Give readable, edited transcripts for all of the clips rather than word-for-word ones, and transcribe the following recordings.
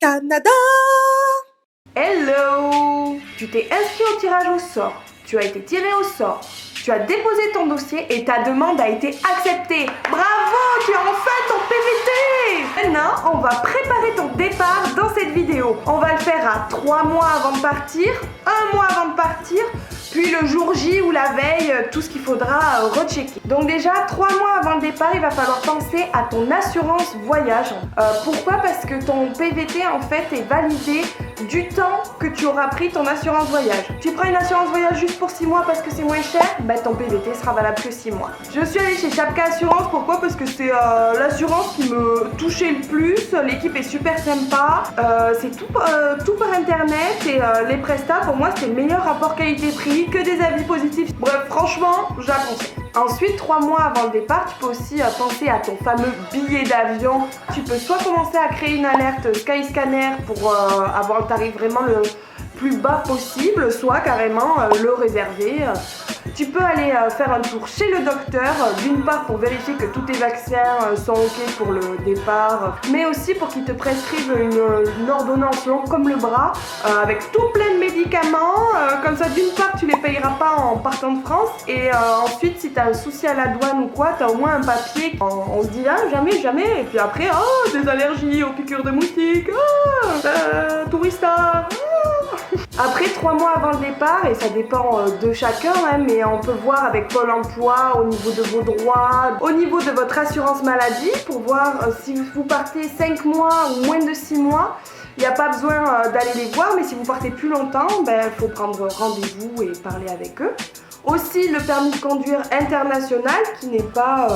Canada. Hello! Tu t'es inscrit au tirage au sort, tu as été tiré au sort, tu as déposé ton dossier et ta demande a été acceptée. Bravo! Tu as enfin ton PVT! Maintenant, on va préparer ton départ dans cette vidéo. On va le faire à 3 mois avant de partir, 1 mois avant de partir, puis le jour J ou la veille, tout ce qu'il faudra rechecker. Donc déjà, 3 mois avant le départ, il va falloir penser à ton assurance voyage. Pourquoi? Parce que ton PVT en fait est validé du temps que tu auras pris ton assurance voyage. Tu prends une assurance voyage juste pour 6 mois parce que c'est moins cher, ben ton PVT sera valable que 6 mois. Je suis allée chez Chapka Assurance, pourquoi? Parce que c'est l'assurance qui me touchait le plus, l'équipe est super sympa, c'est tout par internet et les prestats pour moi c'était le meilleur rapport qualité-prix, que des avis positifs. Bref, franchement, je la conseille. Ensuite, 3 mois avant le départ, tu peux aussi penser à ton fameux billet d'avion. Tu peux soit commencer à créer une alerte Skyscanner pour avoir le tarif vraiment le plus bas possible, soit carrément le réserver. Tu peux aller faire un tour chez le docteur, d'une part pour vérifier que tous tes vaccins sont ok pour le départ, mais aussi pour qu'il te prescrive une ordonnance longue comme le bras, avec tout plein de médicaments, comme ça d'une part tu les payeras pas en partant de France, et ensuite si tu as un souci à la douane ou quoi, tu as au moins un papier, on se dit ah jamais, et puis après oh des allergies aux piqûres de moustiques, tourista. Après 3 mois avant le départ, et ça dépend de chacun, hein, mais on peut voir avec Pôle emploi au niveau de vos droits, au niveau de votre assurance maladie, pour voir si vous partez 5 mois ou moins de 6 mois. Il n'y a pas besoin d'aller les voir, mais si vous partez plus longtemps, il faut prendre rendez-vous et parler avec eux. Aussi le permis de conduire international qui n'est pas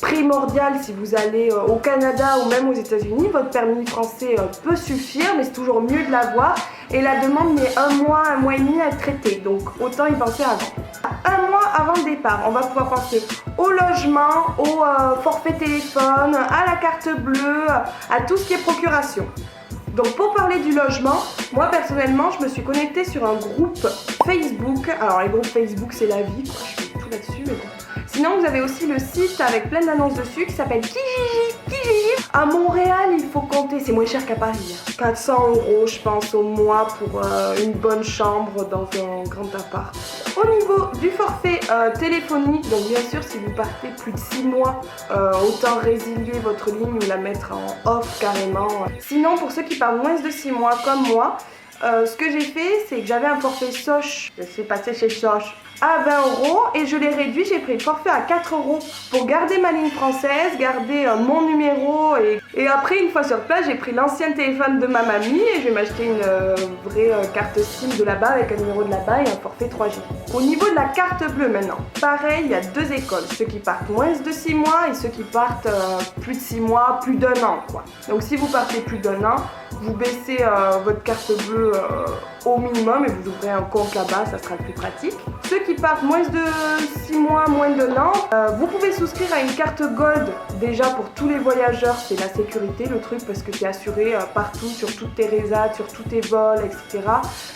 primordial si vous allez au Canada ou même aux États-Unis. Votre permis français peut suffire, mais c'est toujours mieux de l'avoir. Et la demande met 1 mois et demi à être traitée, donc autant y penser avant. 1 mois avant le départ, on va pouvoir penser au logement, au forfait téléphone, à la carte bleue, à tout ce qui est procuration. Donc pour parler du logement, moi personnellement je me suis connectée sur un groupe Facebook. Alors les groupes Facebook c'est la vie, quoi. Je fais tout là-dessus mais bon. Sinon vous avez aussi le site avec plein d'annonces dessus qui s'appelle Kijiji. À Montréal il faut compter, c'est moins cher qu'à Paris. 400 € je pense au mois pour une bonne chambre dans un grand appart. Au niveau du forfait téléphonique, donc bien sûr si vous partez plus de 6 mois, autant résilier votre ligne ou la mettre en off carrément. Sinon pour ceux qui partent moins de 6 mois comme moi, ce que j'ai fait c'est que j'avais un forfait Soch, je suis passée chez Soch à 20 € et je l'ai réduit, j'ai pris le forfait à 4 € pour garder ma ligne française, garder mon numéro et après une fois sur place j'ai pris l'ancien téléphone de ma mamie et je vais m'acheter une vraie carte SIM de là-bas avec un numéro de là-bas et un forfait 3G. Au niveau de la carte bleue maintenant, pareil il y a 2 écoles, ceux qui partent moins de 6 mois et ceux qui partent plus de 6 mois, plus d'1 an quoi. Donc si vous partez plus d'1 an, vous baissez votre carte bleue au minimum et vous ouvrez un compte là-bas, ça sera le plus pratique. Ceux qui partent moins de 6 mois, moins d'1 an, vous pouvez souscrire à une carte Gold. Déjà pour tous les voyageurs, c'est la sécurité le truc parce que tu es assuré partout, sur toutes tes résades, sur tous tes vols, etc.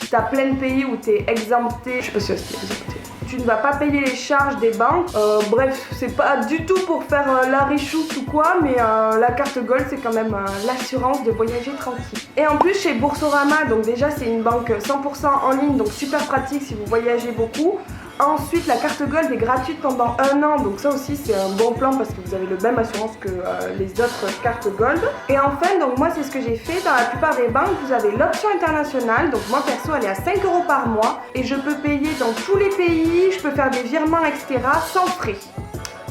Tu as plein de pays où tu es exempté, je sais pas si c'est exempté. Tu ne vas pas payer les charges des banques. Bref, c'est pas du tout pour faire la richoute ou quoi, mais la carte Gold c'est quand même l'assurance de voyager tranquille. Et en plus chez Boursorama, donc déjà c'est une banque 100% en ligne, donc super pratique si vous voyagez beaucoup. Ensuite, la carte Gold est gratuite pendant 1 an, donc ça aussi c'est un bon plan parce que vous avez le même assurance que les autres cartes Gold. Et enfin, donc moi c'est ce que j'ai fait, dans la plupart des banques vous avez l'option internationale, donc moi perso elle est à 5 € par mois et je peux payer dans tous les pays, je peux faire des virements etc. sans frais.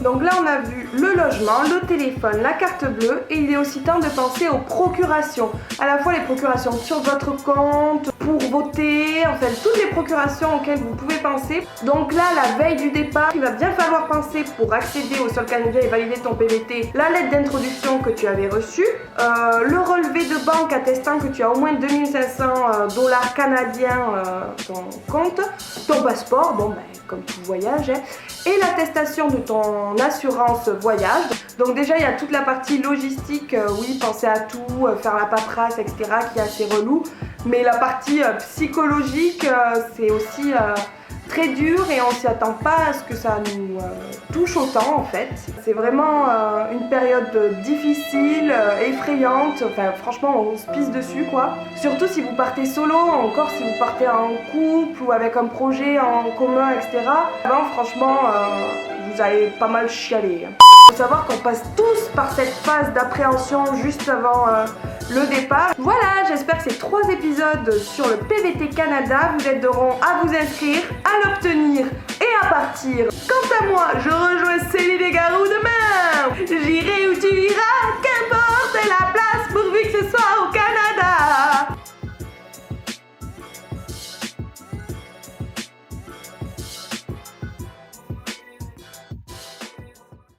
Donc là on a vu le logement, le téléphone, la carte bleue et il est aussi temps de penser aux procurations. À la fois les procurations sur votre compte, pour voter, enfin toutes les procurations auxquelles vous pouvez penser. Donc là la veille du départ, il va bien falloir penser pour accéder au sol canadien et valider ton PVT, la lettre d'introduction que tu avais reçue, le relevé de banque attestant que tu as au moins 2500 $ canadiens ton compte, ton passeport, bon comme tout voyage, hein, et l'attestation de ton assurance voyage. Donc déjà il y a toute la partie logistique, oui pensez à tout, faire la paperasse etc qui est assez relou, mais la partie psychologique c'est aussi très dur et on s'y attend pas à ce que ça nous touche autant en fait. C'est vraiment une période difficile, effrayante, enfin franchement on se pisse dessus quoi. Surtout si vous partez solo, encore si vous partez en couple ou avec un projet en commun, etc. Avant franchement vous allez pas mal chialer. Il faut savoir qu'on passe tous par cette phase d'appréhension juste avant le départ. Voilà, j'espère que ces 3 épisodes sur le PVT Canada vous aideront à vous inscrire, à l'obtenir et à partir. Quant à moi, je rejoins Céline et Garou demain. J'irai où tu iras.